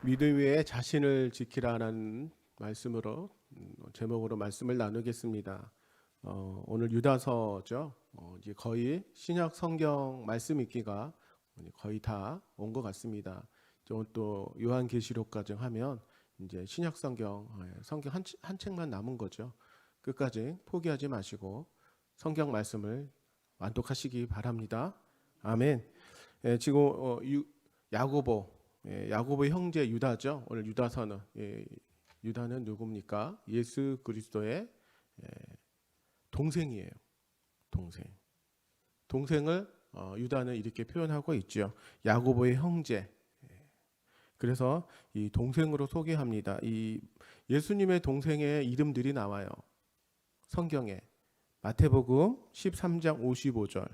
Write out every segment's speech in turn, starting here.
믿음 위에 자신을 지키라는 말씀으로 제목으로 말씀을 나누겠습니다. 오늘 유다서죠. 이제 거의 신약 성경 말씀 읽기가 거의 다 온 것 같습니다. 또 요한계시록까지 하면 이제 신약 성경 성경 한 책만 남은 거죠. 끝까지 포기하지 마시고 성경 말씀을 완독하시기 바랍니다. 아멘. 지금 야고보의 형제 유다죠. 오늘 유다서는 유다는 누굽니까? 예수 그리스도의 동생이에요. 동생을 유다는 이렇게 표현하고 있죠. 야고보의 형제. 그래서 이 동생으로 소개합니다. 이 예수님의 동생의 이름들이 나와요. 성경에 마태복음 13장 55절.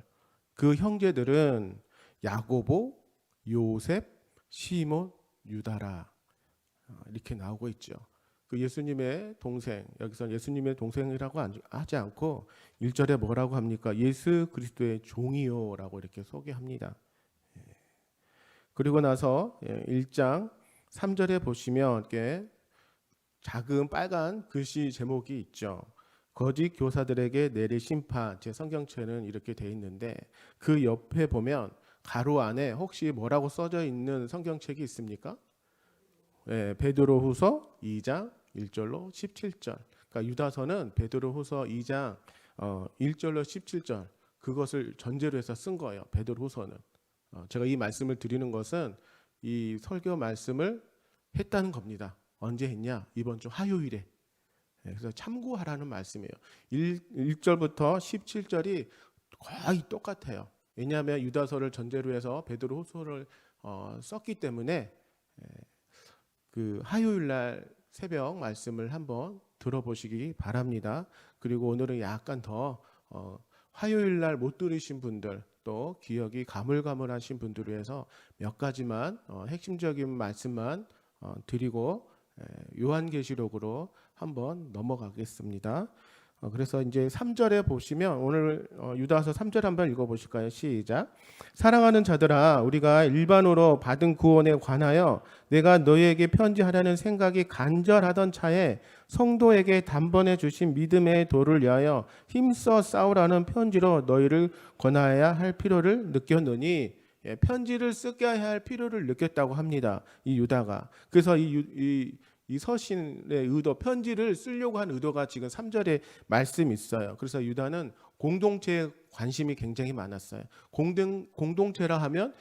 그 형제들은 야고보, 요셉, 시몬, 유다라 이렇게 나오고 있죠. 그 예수님의 동생, 여기서 예수님의 동생이라고 하지 않고 1절에 뭐라고 합니까? 예수 그리스도의 종이요라고 이렇게 소개합니다. 그리고 나서 1장 3절에 보시면 이렇게 작은 빨간 글씨 제목이 있죠. 거짓 교사들에게 내릴 심판. 제 성경책은 이렇게 돼 있는데 그 옆에 보면 가로 안에 혹시 뭐라고 써져 있는 성경책이 있습니까? 베드로후서 2장 1절로 17절. 그러니까 유다서는 베드로후서 2장 1절로 17절 그것을 전제로 해서 쓴 거예요. 베드로후서는. 제가 이 말씀을 드리는 것은 이 설교 말씀을 했다는 겁니다. 언제 했냐? 이번 주 화요일에. 그래서 참고하라는 말씀이에요. 1절부터 17절이 거의 똑같아요. 왜냐하면 유다서를 전제로 해서 베드로후서를 썼기 때문에 그 화요일 날 새벽 말씀을 한번 들어보시기 바랍니다. 그리고 오늘은 약간 더 화요일 날 못 들으신 분들 또 기억이 가물가물하신 분들을 위해서 몇 가지만 핵심적인 말씀만 드리고 요한계시록으로 한번 넘어가겠습니다. 그래서 이제 3절에 보시면 오늘 유다서 3절 한번 읽어보실까요? 시작. 사랑하는 자들아, 우리가 일반으로 받은 구원에 관하여 내가 너희에게 편지하라는 생각이 간절하던 차에 성도에게 단번에 주신 믿음의 도를 위하여 힘써 싸우라는 편지로 너희를 권하여야 할 필요를 느꼈느니, 편지를 쓰게 할 필요를 느꼈다고 합니다. 이 유다가. 그래서 이 서신의 의도, 편지를 쓰려고 한 의도가 지금 3절에 말씀이 있어요. 그래서 유다는 공동체에 관심이 굉장히 많았어요. 공동체라 하면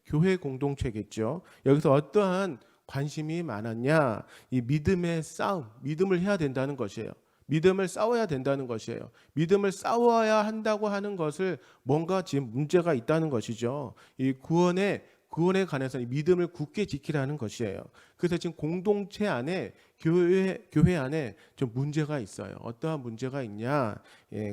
교회 공동체겠죠. 여기서 어떠한 관심이 많았냐? 이 믿음의 싸움, 믿음을 해야 된다는 것이에요. 믿음을 싸워야 된다는 것이에요. 믿음을 싸워야 한다고 하는 것을 뭔가 지금 문제가 있다는 것이죠. 이 구원에 관해서 믿음을 굳게 지키라는 것이에요. 그래서 지금 공동체 안에 교회 안에 좀 문제가 있어요. 어떠한 문제가 있냐?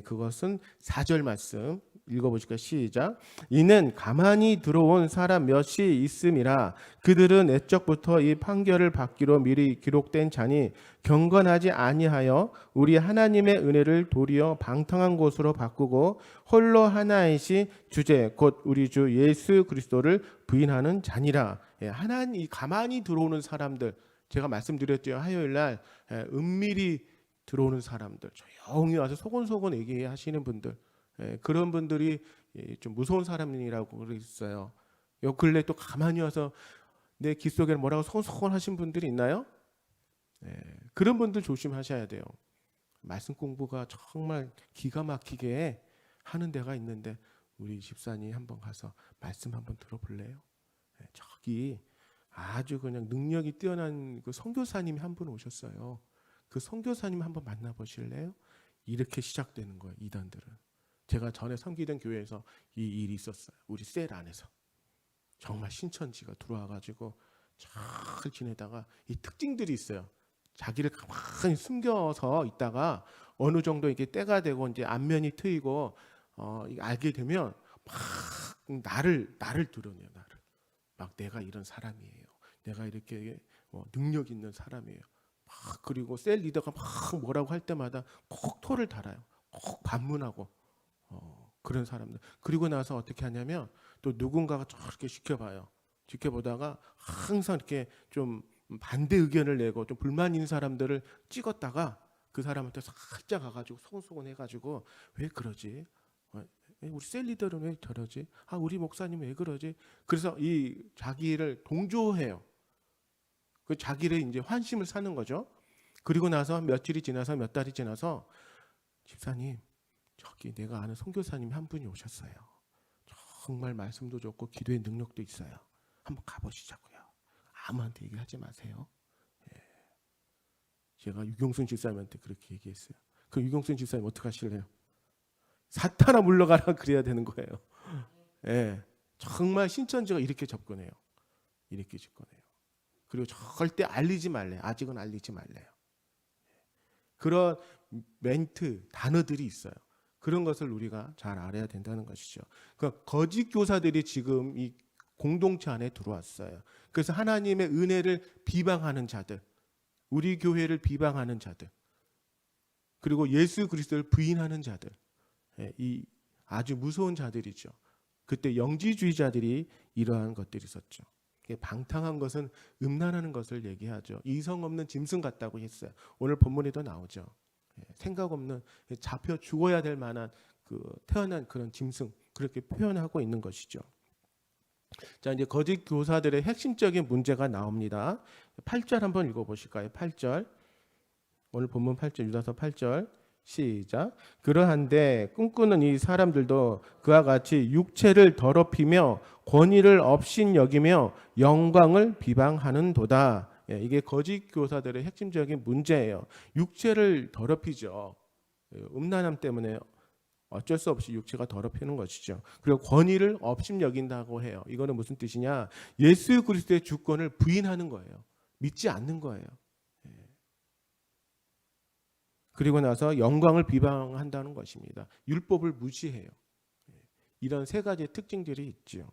그것은 4절 말씀 읽어보실까요? 시작. 이는 가만히 들어온 사람 몇이 있음이라 그들은 애적부터 이 판결을 받기로 미리 기록된 자니 경건하지 아니하여 우리 하나님의 은혜를 도리어 방탕한 곳으로 바꾸고 홀로 하나이신 주제 곧 우리 주 예수 그리스도를 부인하는 자니라. 하나님 가만히 들어오는 사람들, 제가 말씀드렸죠. 화요일날 은밀히 들어오는 사람들, 조용히 와서 소곤소곤 얘기하시는 분들, 그런 분들이 좀 무서운 사람이라고 그랬어요. 요 근래 또 가만히 와서 내 귀 속에 뭐라고 소곤소곤 하신 분들이 있나요? 그런 분들 조심하셔야 돼요. 말씀 공부가 정말 기가 막히게 하는 데가 있는데 우리 집사님 한번 가서 말씀 한번 들어볼래요? 저기 아주 그냥 능력이 뛰어난 그 선교사님이 한 분 오셨어요. 그 선교사님 한번 만나보실래요? 이렇게 시작되는 거예요. 이단들은. 제가 전에 섬기던 교회에서 이 일이 있었어요. 우리 셀 안에서. 정말 신천지가 들어와가지고 잘 지내다가 이 특징들이 있어요. 자기를 가만히 숨겨서 있다가 어느 정도 이게 때가 되고 이제 안면이 트이고 알게 되면 막 나를 드러내요. 나를. 막 내가 이런 사람이에요. 내가 이렇게 능력 있는 사람이에요. 막 그리고 셀 리더가 막 뭐라고 할 때마다 꼭 토를 달아요. 꼭 반문하고 그런 사람들. 그리고 나서 어떻게 하냐면 또 누군가가 저렇게 시켜봐요. 지켜보다가 항상 이렇게 좀 반대 의견을 내고 좀 불만 있는 사람들을 찍었다가 그 사람한테 살짝 가가지고 소곤소곤 해가지고 왜 그러지? 우리 셀 리더는 왜 저러지? 우리 목사님 왜 그러지? 그래서 이 자기를 동조해요. 그 자기를 이제 환심을 사는 거죠. 그리고 나서 며칠이 지나서 몇 달이 지나서 집사님, 저기 내가 아는 선교사님이 한 분이 오셨어요. 정말 말씀도 좋고 기도의 능력도 있어요. 한번 가보시자고요. 아무한테 얘기하지 마세요. 제가 유경순 집사님한테 그렇게 얘기했어요. 그 유경순 집사님 어떻게 하실래요? 사탄아 물러가라 그래야 되는 거예요. 정말 신천지가 이렇게 접근해요. 이렇게 접근해요. 그리고 절대 알리지 말래요. 아직은 알리지 말래요. 그런 멘트, 단어들이 있어요. 그런 것을 우리가 잘 알아야 된다는 것이죠. 그러니까 거짓 교사들이 지금 이 공동체 안에 들어왔어요. 그래서 하나님의 은혜를 비방하는 자들, 우리 교회를 비방하는 자들, 그리고 예수 그리스도를 부인하는 자들, 이 아주 무서운 자들이죠. 그때 영지주의자들이 이러한 것들이 있었죠. 방탕한 것은 음란하는 것을 얘기하죠. 이성 없는 짐승 같다고 했어요. 오늘 본문에도 나오죠. 생각 없는, 잡혀 죽어야 될 만한 태어난 그런 짐승, 그렇게 표현하고 있는 것이죠. 자, 이제 거짓 교사들의 핵심적인 문제가 나옵니다. 8절 한번 읽어보실까요? 8절. 오늘 본문 8절, 유다서 8절. 시작. 그러한데 꿈꾸는 이 사람들도 그와 같이 육체를 더럽히며 권위를 업신여기며 영광을 비방하는도다. 이게 거짓 교사들의 핵심적인 문제예요. 육체를 더럽히죠. 음란함 때문에 어쩔 수 없이 육체가 더럽히는 것이죠. 그리고 권위를 업신여긴다고 해요. 이거는 무슨 뜻이냐? 예수 그리스도의 주권을 부인하는 거예요. 믿지 않는 거예요. 그리고 나서 영광을 비방한다는 것입니다. 율법을 무시해요. 이런 세 가지의 특징들이 있죠.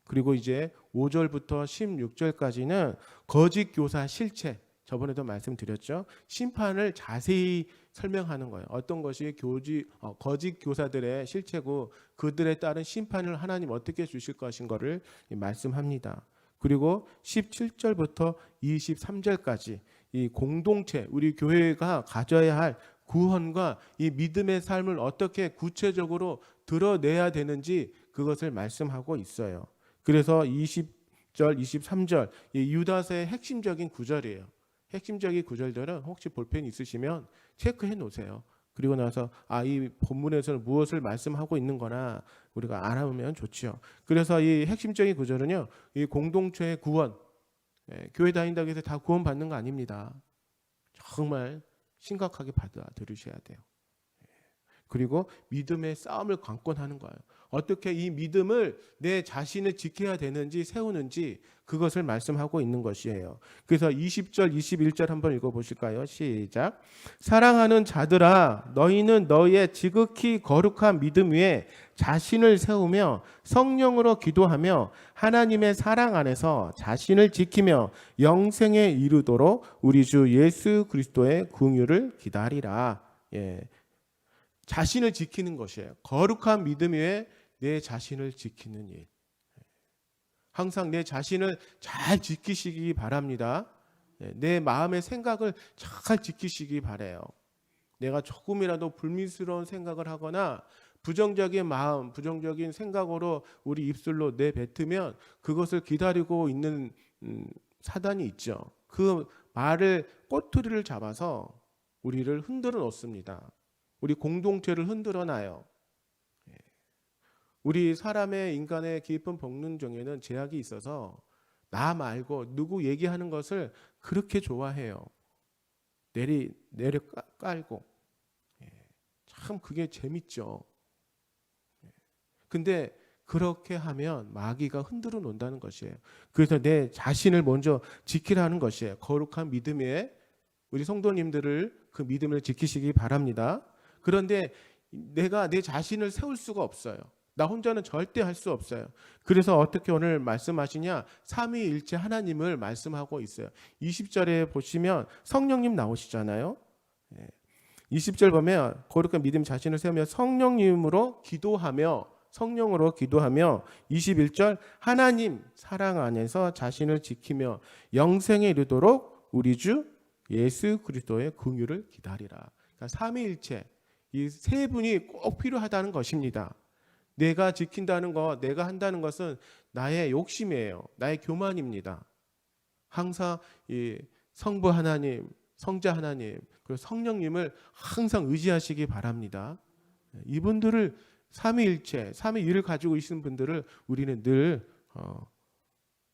그리고 이제 5절부터 16절까지는 거짓 교사 실체, 저번에도 말씀드렸죠. 심판을 자세히 설명하는 거예요. 어떤 것이 거짓 교사들의 실체고 그들에 따른 심판을 하나님 어떻게 주실 것인 것을 말씀합니다. 그리고 17절부터 23절까지 이 공동체, 우리 교회가 가져야 할 구원과 이 믿음의 삶을 어떻게 구체적으로 드러내야 되는지 그것을 말씀하고 있어요. 그래서 20절, 23절 이 유다서의 핵심적인 구절이에요. 핵심적인 구절들은 혹시 볼펜 있으시면 체크해 놓으세요. 그리고 나서 이 본문에서는 무엇을 말씀하고 있는 거나 우리가 알아보면 좋죠. 그래서 이 핵심적인 구절은요, 이 공동체의 구원, 교회 다닌다고 해서 다 구원받는 거 아닙니다. 정말 심각하게 받아들이셔야 돼요. 그리고 믿음의 싸움을 관건하는 거예요. 어떻게 이 믿음을 내 자신을 지켜야 되는지 세우는지 그것을 말씀하고 있는 것이에요. 그래서 20절, 21절 한번 읽어보실까요? 시작. 사랑하는 자들아, 너희는 너희의 지극히 거룩한 믿음 위에 자신을 세우며 성령으로 기도하며 하나님의 사랑 안에서 자신을 지키며 영생에 이르도록 우리 주 예수 그리스도의 긍휼을 기다리라. 자신을 지키는 것이에요. 거룩한 믿음 위에 내 자신을 지키는 일. 항상 내 자신을 잘 지키시기 바랍니다. 내 마음의 생각을 잘 지키시기 바라요. 내가 조금이라도 불미스러운 생각을 하거나 부정적인 마음, 부정적인 생각으로 우리 입술로 내뱉으면 그것을 기다리고 있는 사단이 있죠. 그 말을 꼬투리를 잡아서 우리를 흔들어 놓습니다. 우리 공동체를 흔들어 놔요. 우리 사람의 인간의 깊은 본능 중에는 제약이 있어서 나 말고 누구 얘기하는 것을 그렇게 좋아해요. 내려 깔고. 참 그게 재밌죠. 근데 그렇게 하면 마귀가 흔들어 놓는다는 것이에요. 그래서 내 자신을 먼저 지키라는 것이에요. 거룩한 믿음에 우리 성도님들을 그 믿음을 지키시기 바랍니다. 그런데 내가 내 자신을 세울 수가 없어요. 나 혼자는 절대 할 수 없어요. 그래서 어떻게 오늘 말씀하시냐? 삼위일체 하나님을 말씀하고 있어요. 20절에 보시면 성령님 나오시잖아요. 20절 보면 거룩한 믿음 자신을 세우며 성령님으로 기도하며 성령으로 기도하며 21절 하나님 사랑 안에서 자신을 지키며 영생에 이르도록 우리 주 예수 그리스도의 긍휼을 기다리라. 그러니까 삼위일체 이 세 분이 꼭 필요하다는 것입니다. 내가 지킨다는 것, 내가 한다는 것은 나의 욕심이에요. 나의 교만입니다. 항상 이 성부 하나님, 성자 하나님, 그리고 성령님을 항상 의지하시기 바랍니다. 이분들을 삼위일체, 삼위일을 가지고 있는 분들을 우리는 늘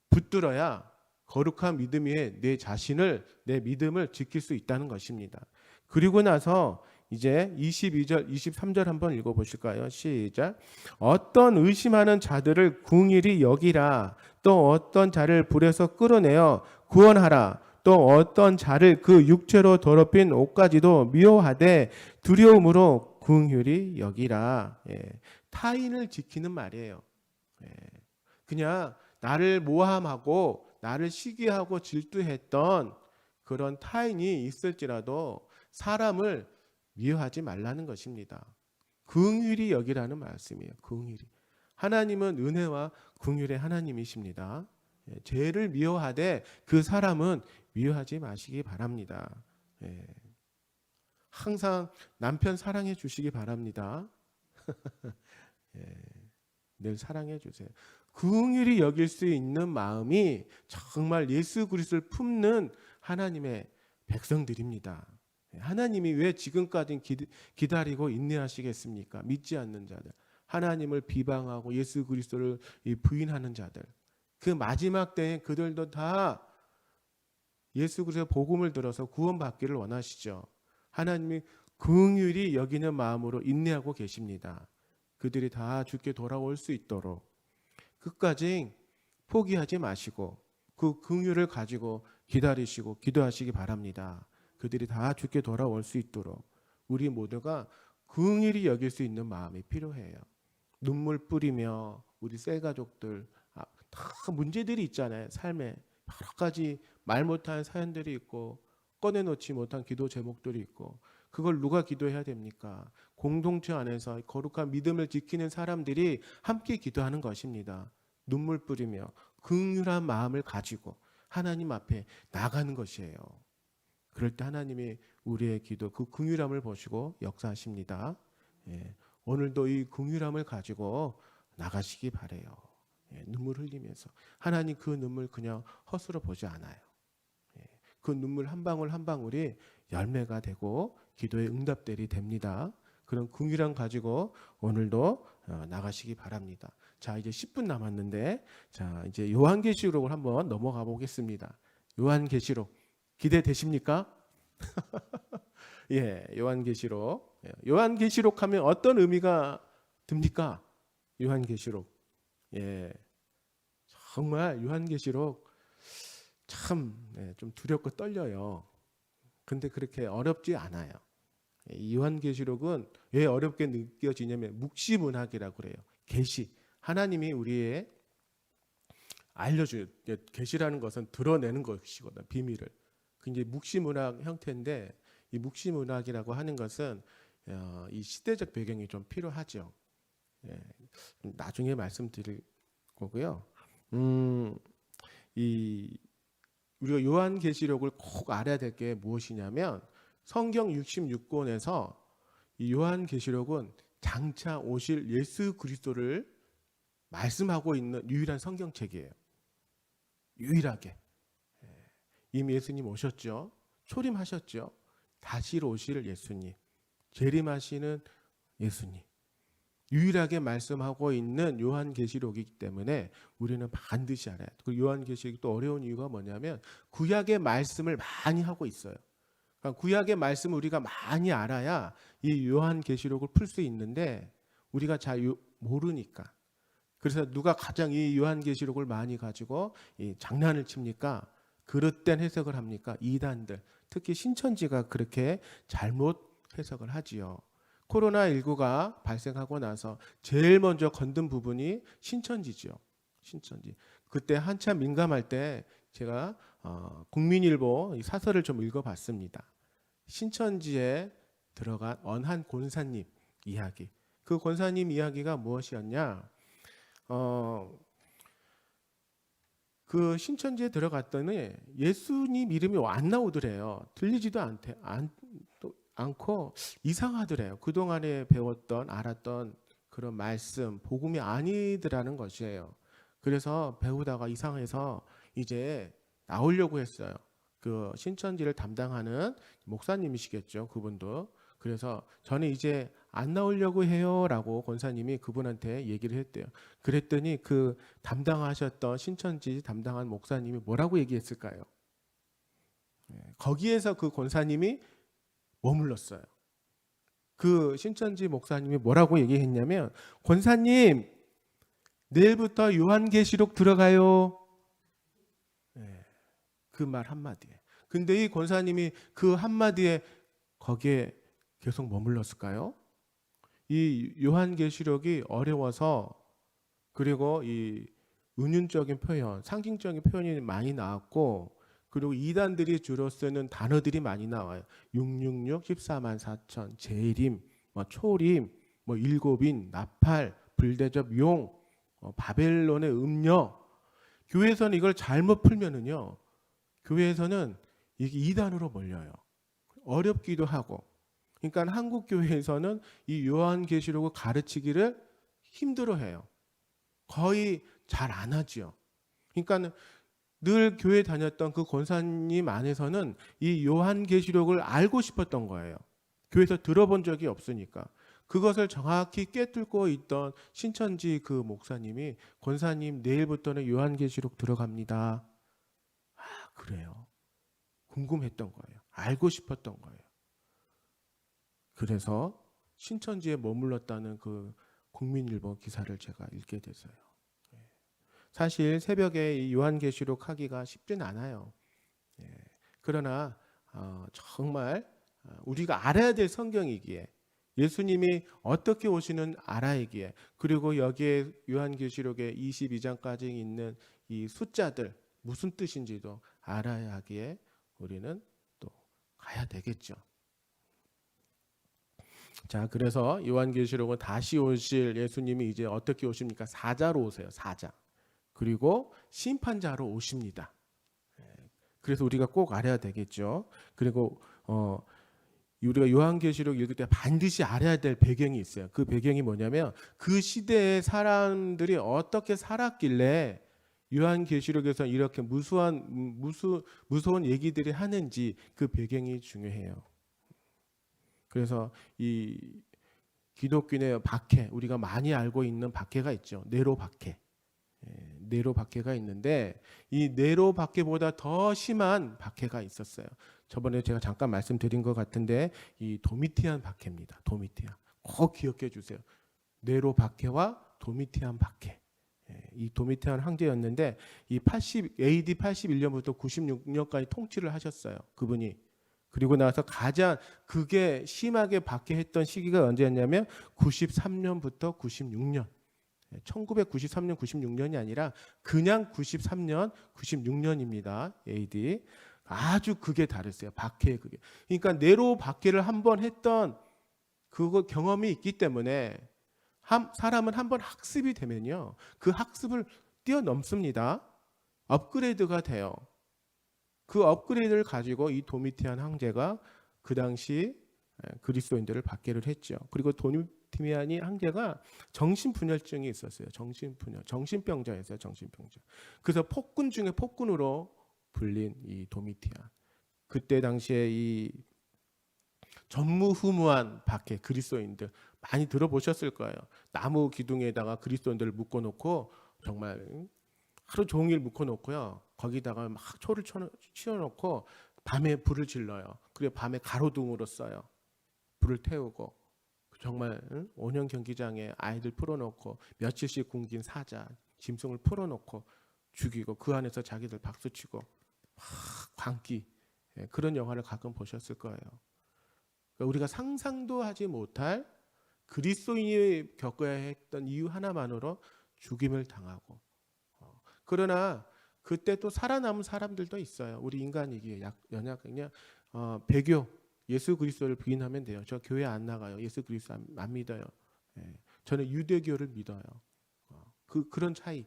붙들어야 거룩한 믿음 위에 내 자신을, 내 믿음을 지킬 수 있다는 것입니다. 그리고 나서 이제 22절, 23절 한번 읽어보실까요? 시작. 어떤 의심하는 자들을 궁일이 여기라. 또 어떤 자를 불에서 끌어내어 구원하라. 또 어떤 자를 그 육체로 더럽힌 옷까지도 미워하되 두려움으로 긍휼히 여기라. 예. 타인을 지키는 말이에요. 예. 그냥 나를 모함하고 나를 시기하고 질투했던 그런 타인이 있을지라도 사람을 미워하지 말라는 것입니다. 긍휼히 여기라는 말씀이에요. 긍휼히. 하나님은 은혜와 긍휼의 하나님이십니다. 예, 죄를 미워하되 그 사람은 미워하지 마시기 바랍니다. 예, 항상 남편 사랑해 주시기 바랍니다. 예, 늘 사랑해 주세요. 긍휼히 여길 수 있는 마음이 정말 예수 그리스도를 품는 하나님의 백성들입니다. 하나님이 왜 지금까지 기다리고 인내하시겠습니까? 믿지 않는 자들, 하나님을 비방하고 예수 그리스도를 부인하는 자들, 그 마지막 때에 그들도 다 예수 그리스도의 복음을 들어서 구원받기를 원하시죠. 하나님이 긍휼히 여기는 마음으로 인내하고 계십니다. 그들이 다 주께 돌아올 수 있도록 끝까지 포기하지 마시고 그 긍휼을 가지고 기다리시고 기도하시기 바랍니다. 그들이 다 주께 돌아올 수 있도록 우리 모두가 긍휼히 여길 수 있는 마음이 필요해요. 눈물 뿌리며 우리 새 가족들 다 문제들이 있잖아요. 삶에 여러 가지 말 못한 사연들이 있고 꺼내놓지 못한 기도 제목들이 있고 그걸 누가 기도해야 됩니까? 공동체 안에서 거룩한 믿음을 지키는 사람들이 함께 기도하는 것입니다. 눈물 뿌리며 긍휼한 마음을 가지고 하나님 앞에 나가는 것이에요. 그럴 때 하나님이 우리의 기도 그 긍휼함을 보시고 역사하십니다. 예, 오늘도 이 긍휼함을 가지고 나가시기 바래요. 예, 눈물 흘리면서 하나님 그 눈물 그냥 헛으로 보지 않아요. 예, 그 눈물 한 방울 한 방울이 열매가 되고 기도의 응답들이 됩니다. 그런 긍휼함 가지고 오늘도 나가시기 바랍니다. 자, 이제 10분 남았는데 자, 이제 요한계시록을 한번 넘어가 보겠습니다. 요한계시록 기대되십니까? 예, 요한계시록. 요한계시록 하면 어떤 의미가 듭니까? 요한계시록. 예, 정말 요한계시록 참 좀 두렵고 떨려요. 근데 그렇게 어렵지 않아요. 이 요한계시록은 왜 어렵게 느껴지냐면 묵시문학이라고 그래요. 계시. 하나님이 우리의 알려준 계시라는 것은 드러내는 것이거든. 비밀을. 이제 묵시문학 형태인데 이 묵시문학이라고 하는 것은 이 시대적 배경이 좀 필요하죠. 예, 나중에 말씀드릴 거고요. 이 우리가 요한계시록을 꼭 알아야 될 게 무엇이냐면 성경 66권에서 이 요한계시록은 장차 오실 예수 그리스도를 말씀하고 있는 유일한 성경책이에요. 유일하게. 이미 예수님 오셨죠. 초림하셨죠. 다시 오실 예수님. 재림하시는 예수님. 유일하게 말씀하고 있는 요한계시록이기 때문에 우리는 반드시 알아야 돼요. 그 요한계시록이 또 어려운 이유가 뭐냐면 구약의 말씀을 많이 하고 있어요. 그러니까 구약의 말씀을 우리가 많이 알아야 이 요한계시록을 풀 수 있는데 우리가 잘 모르니까. 그래서 누가 가장 이 요한계시록을 많이 가지고 이 장난을 칩니까? 그릇된 해석을 합니까? 이단들. 특히 신천지가 그렇게 잘못 해석을 하지요. 코로나19가 발생하고 나서 제일 먼저 건든 부분이 신천지죠. 신천지. 그때 한참 민감할 때 제가 국민일보 사설을 좀 읽어봤습니다. 신천지에 들어간 언한 권사님 이야기. 그 권사님 이야기가 무엇이었냐? 그 신천지에 들어갔더니 예수님 이름이 안 나오더래요. 들리지도 않고 이상하더래요. 그동안에 배웠던 알았던 그런 말씀, 복음이 아니더라는 것이에요. 그래서 배우다가 이상해서 이제 나오려고 했어요. 그 신천지를 담당하는 목사님이시겠죠, 그분도. 그래서 저는 이제 안 나오려고 해요라고 권사님이 그분한테 얘기를 했대요. 그랬더니 그 담당하셨던 신천지 담당한 목사님이 뭐라고 얘기했을까요? 거기에서 그 권사님이 머물렀어요. 그 신천지 목사님이 뭐라고 얘기했냐면, 권사님 내일부터 요한계시록 들어가요. 그 말 한마디에. 근데 이 권사님이 그 한마디에 거기에 계속 머물렀을까요? 이 요한계시록이 어려워서, 그리고 이 은윤적인 표현, 상징적인 표현이 많이 나왔고, 그리고 이단들이 주로 쓰는 단어들이 많이 나와요. 666, 14만 4천, 재림, 초림, 일곱인, 나팔, 불대접, 용, 바벨론의 음녀. 교회에서는 이걸 잘못 풀면은요, 교회에서는 이게 이단으로 몰려요. 어렵기도 하고. 그러니까 한국 교회에서는 이 요한계시록을 가르치기를 힘들어해요. 거의 잘 안 하지요. 그러니까 늘 교회 다녔던 그 권사님 안에서는 이 요한계시록을 알고 싶었던 거예요. 교회에서 들어본 적이 없으니까. 그것을 정확히 꿰뚫고 있던 신천지 그 목사님이, 권사님 내일부터는 요한계시록 들어갑니다. 그래요. 궁금했던 거예요. 알고 싶었던 거예요. 그래서 신천지에 머물렀다는 그 국민일보 기사를 제가 읽게 됐어요. 사실 새벽에 이 요한계시록 하기가 쉽진 않아요. 그러나 정말 우리가 알아야 될 성경이기에, 예수님이 어떻게 오시는 알아야기에, 그리고 여기에 요한계시록의 22장까지 있는 이 숫자들 무슨 뜻인지도 알아야 하기에 우리는 또 가야 되겠죠. 자, 그래서 요한계시록은 다시 오실 예수님이 이제 어떻게 오십니까? 사자로 오세요. 사자. 그리고 심판자로 오십니다. 그래서 우리가 꼭 알아야 되겠죠. 그리고 우리가 요한계시록 읽을 때 반드시 알아야 될 배경이 있어요. 그 배경이 뭐냐면, 그 시대의 사람들이 어떻게 살았길래 요한계시록에서 이렇게 무서운 얘기들이 하는지, 그 배경이 중요해요. 그래서 이 기독교의 박해, 우리가 많이 알고 있는 박해가 있죠. 네로 박해. 네로 박해가 있는데, 이 네로 박해보다 더 심한 박해가 있었어요. 저번에 제가 잠깐 말씀드린 것 같은데, 이 도미티안 박해입니다. 도미티안. 꼭 기억해 주세요. 네로 박해와 도미티안 박해. 이 도미티안 황제였는데, 이 AD 81년부터 96년까지 통치를 하셨어요. 그분이. 그리고 나서 가장 그게 심하게 박해했던 시기가 언제였냐면 93년부터 96년. 1993년, 96년이 아니라 그냥 93년, 96년입니다. AD. 아주 그게 다르세요. 박해 그게. 그러니까 네로 박해를 한번 했던 그거 경험이 있기 때문에 사람은 한번 학습이 되면요, 그 학습을 뛰어넘습니다. 업그레이드가 돼요. 그 업그레이드를 가지고 이 도미티안 황제가 그 당시 그리스도인들을 박해를 했죠. 그리고 도미티안 황제가 정신분열증이 있었어요. 정신병자였어요. 정신병자. 그래서 폭군 중에 폭군으로 불린 이 도미티안. 그때 당시에 이 전무후무한 박해, 그리스도인들 많이 들어보셨을 거예요. 나무 기둥에다가 그리스도인들을 묶어놓고 정말 하루 종일 묶어놓고요, 거기다가 막 초를 치워놓고 밤에 불을 질러요. 그리고 밤에 가로등으로 써요. 불을 태우고 정말 온형 경기장에 아이들 풀어놓고 며칠씩 굶긴 사자, 짐승을 풀어놓고 죽이고 그 안에서 자기들 박수치고 막 광기, 그런 영화를 가끔 보셨을 거예요. 그러니까 우리가 상상도 하지 못할 그리스도인이 겪어야 했던 이유 하나만으로 죽임을 당하고, 그러나 그때 또 살아남은 사람들도 있어요. 우리 인간이기에 연약하냐, 배교, 예수 그리스도를 부인하면 돼요. 저 교회 안 나가요. 예수 그리스도 안 믿어요. 저는 유대교를 믿어요. 그런 차이.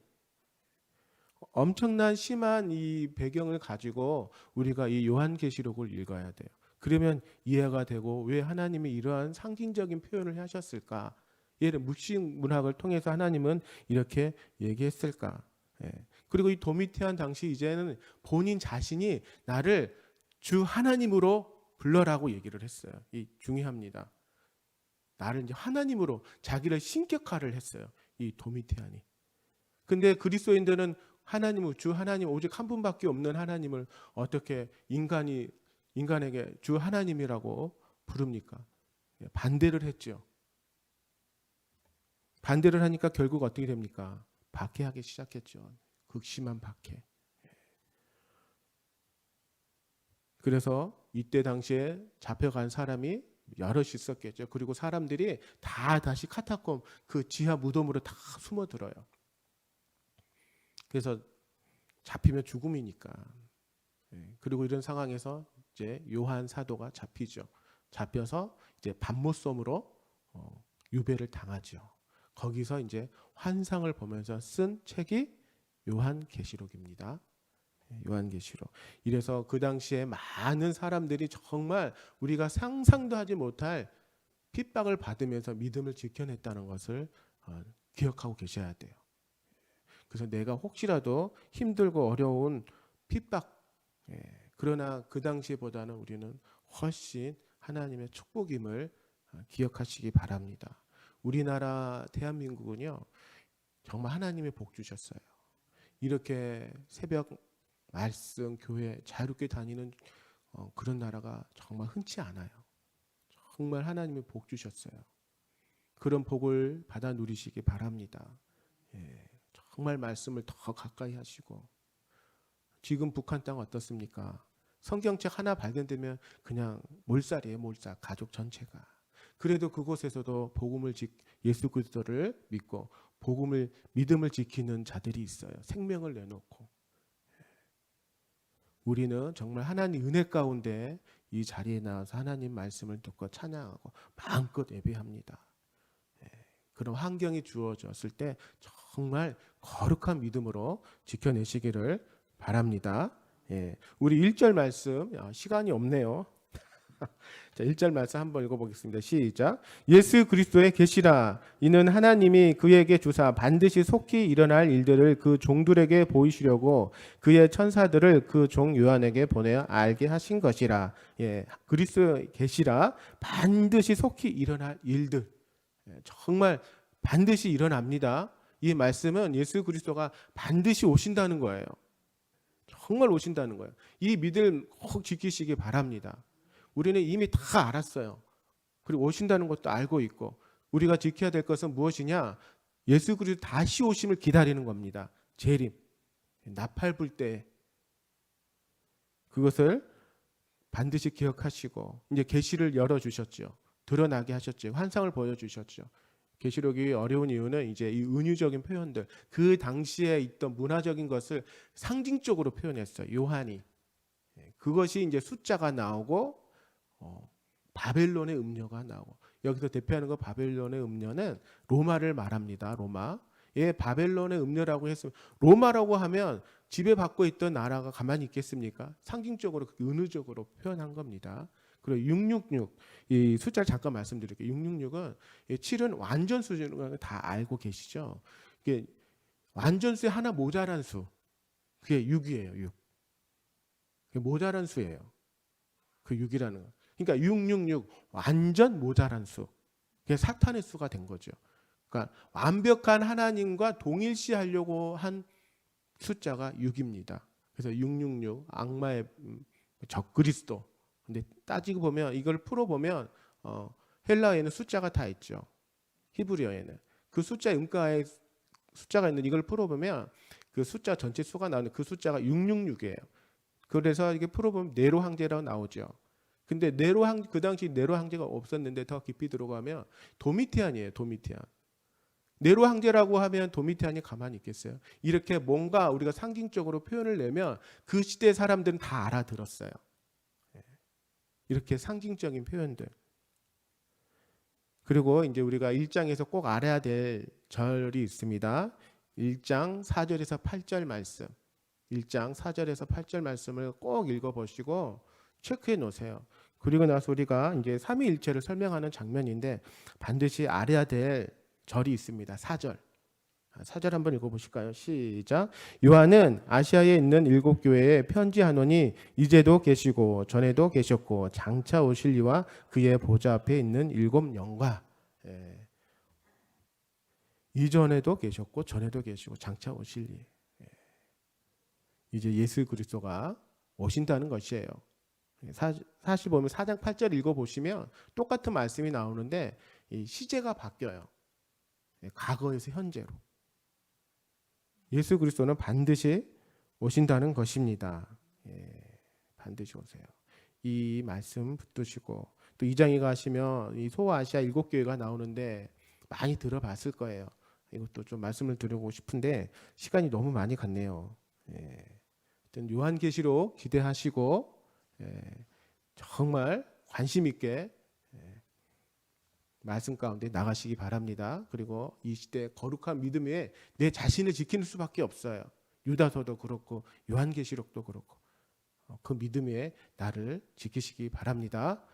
엄청난 심한 이 배경을 가지고 우리가 이 요한계시록을 읽어야 돼요. 그러면 이해가 되고 왜 하나님이 이러한 상징적인 표현을 하셨을까? 얘를 묵식 문학을 통해서 하나님은 이렇게 얘기했을까? 그리고 이 도미티안 당시 이제는 본인 자신이 나를 주 하나님으로 불러라고 얘기를 했어요. 이 중요합니다. 나를 이제 하나님으로 자기를 신격화를 했어요. 이 도미티안이. 근데 그리스도인들은 하나님을 주 하나님 오직 한 분밖에 없는 하나님을 어떻게 인간에게 주 하나님이라고 부릅니까? 반대를 했죠. 반대를 하니까 결국 어떻게 됩니까? 박해하기 시작했죠. 극심한 박해. 그래서 이때 당시에 잡혀간 사람이 여럿이 있었겠죠. 그리고 사람들이 다 다시 카타콤 그 지하 무덤으로 다 숨어들어요. 그래서 잡히면 죽음이니까. 그리고 이런 상황에서 이제 요한 사도가 잡히죠. 잡혀서 이제 밤모섬으로 유배를 당하죠. 거기서 이제 환상을 보면서 쓴 책이 요한계시록입니다. 요한계시록. 이래서 그 당시에 많은 사람들이 정말 우리가 상상도 하지 못할 핍박을 받으면서 믿음을 지켜냈다는 것을 기억하고 계셔야 돼요. 그래서 내가 혹시라도 힘들고 어려운 핍박, 그러나 그 당시보다는 우리는 훨씬 하나님의 축복임을 기억하시기 바랍니다. 우리나라 대한민국은요, 정말 하나님의 복 주셨어요. 이렇게 새벽 말씀, 교회 자유롭게 다니는 그런 나라가 정말 흔치 않아요. 정말 하나님의 복 주셨어요. 그런 복을 받아 누리시기 바랍니다. 정말 말씀을 더 가까이 하시고. 지금 북한 땅 어떻습니까? 성경책 하나 발견되면 그냥 몰살이에요. 몰살. 가족 전체가. 그래도 그곳에서도 예수 그리스도를 믿고 믿음을 지키는 자들이 있어요. 생명을 내놓고. 우리는 정말 하나님 은혜 가운데 이 자리에 나와서 하나님 말씀을 듣고 찬양하고 마음껏 예배합니다. 그런 환경이 주어졌을 때 정말 거룩한 믿음으로 지켜내시기를 바랍니다. 우리 1절 말씀, 시간이 없네요. 자, 1절 말씀 한번 읽어보겠습니다. 시작. 예수 그리스도의 계시라. 이는 하나님이 그에게 주사 반드시 속히 일어날 일들을 그 종들에게 보이시려고 그의 천사들을 그 종 요한에게 보내어 알게 하신 것이라. 그리스도의 계시라. 반드시 속히 일어날 일들. 정말 반드시 일어납니다. 이 말씀은 예수 그리스도가 반드시 오신다는 거예요. 정말 오신다는 거예요. 이 믿음 꼭 지키시기 바랍니다. 우리는 이미 다 알았어요. 그리고 오신다는 것도 알고 있고, 우리가 지켜야 될 것은 무엇이냐? 예수 그리스도 다시 오심을 기다리는 겁니다. 재림, 나팔 불 때 그것을 반드시 기억하시고, 이제 계시를 열어주셨죠. 드러나게 하셨죠. 환상을 보여주셨죠. 계시록이 어려운 이유는 이제 이 은유적인 표현들, 그 당시에 있던 문화적인 것을 상징적으로 표현했어요. 요한이. 그것이 이제 숫자가 나오고 바벨론의 음료가 나오고, 여기서 대표하는 거 바벨론의 음료는 로마를 말합니다. 로마. 바벨론의 음료라고 했으면, 로마라고 하면 지배받고 있던 나라가 가만히 있겠습니까? 상징적으로 은유적으로 표현한 겁니다. 그리고 666, 이 숫자를 잠깐 말씀드릴게요. 666은 7은 완전 수준을 다 알고 계시죠? 이게 완전수에 하나 모자란 수, 그게 6이에요. 6. 그게 모자란 수예요. 그 6이라는 거. 그러니까 666 완전 모자란 수. 그게 사탄의 수가 된 거죠. 그러니까 완벽한 하나님과 동일시하려고 한 숫자가 6입니다. 그래서 666 악마의 적 그리스도. 근데 따지고 보면, 이걸 풀어보면 헬라어에는 숫자가 다 있죠. 히브리어에는 그 숫자 음가에 숫자가 있는, 이걸 풀어보면 그 숫자 전체 수가 나오는 그 숫자가 666이에요. 그래서 이게 풀어보면 네로 황제라고 나오죠. 근데 그 당시 네로 황제가 없었는데 더 깊이 들어가면 도미티안이에요. 도미티안. 네로 황제라고 하면 도미티안이 가만히 있겠어요? 이렇게 뭔가 우리가 상징적으로 표현을 내면 그 시대 사람들은 다 알아들었어요. 이렇게 상징적인 표현들. 그리고 이제 우리가 1장에서 꼭 알아야 될 절이 있습니다. 1장 4절에서 8절 말씀. 1장 4절에서 8절 말씀을 꼭 읽어 보시고 체크해 놓으세요. 그리고 나서 우리가 이제 삼위일체를 설명하는 장면인데 반드시 알아야 될 절이 있습니다. 4절. 4절 한번 읽어 보실까요? 시작. 요한은 아시아에 있는 7교회에 편지하노니 이제도 계시고 전에도 계셨고 장차 오실 이와 그의 보좌 앞에 있는 7영과 이전에도 계셨고 전에도 계시고 장차 오실 이. 이제 예수 그리스도가 오신다는 것이에요. 사실 보면 4장 8절 읽어보시면 똑같은 말씀이 나오는데 이 시제가 바뀌어요. 과거에서 현재로. 예수 그리스도는 반드시 오신다는 것입니다. 반드시 오세요. 이 말씀 붙드시고 또 2장에 가시면 이 소아시아 7교회가 나오는데 많이 들어봤을 거예요. 이것도 좀 말씀을 드리고 싶은데 시간이 너무 많이 갔네요. 요한계시록 기대하시고 정말 관심 있게 말씀 가운데 나가시기 바랍니다. 그리고 이 시대 거룩한 믿음 위에 내 자신을 지키는 수밖에 없어요. 유다서도 그렇고 요한계시록도 그렇고 그 믿음 위에 나를 지키시기 바랍니다.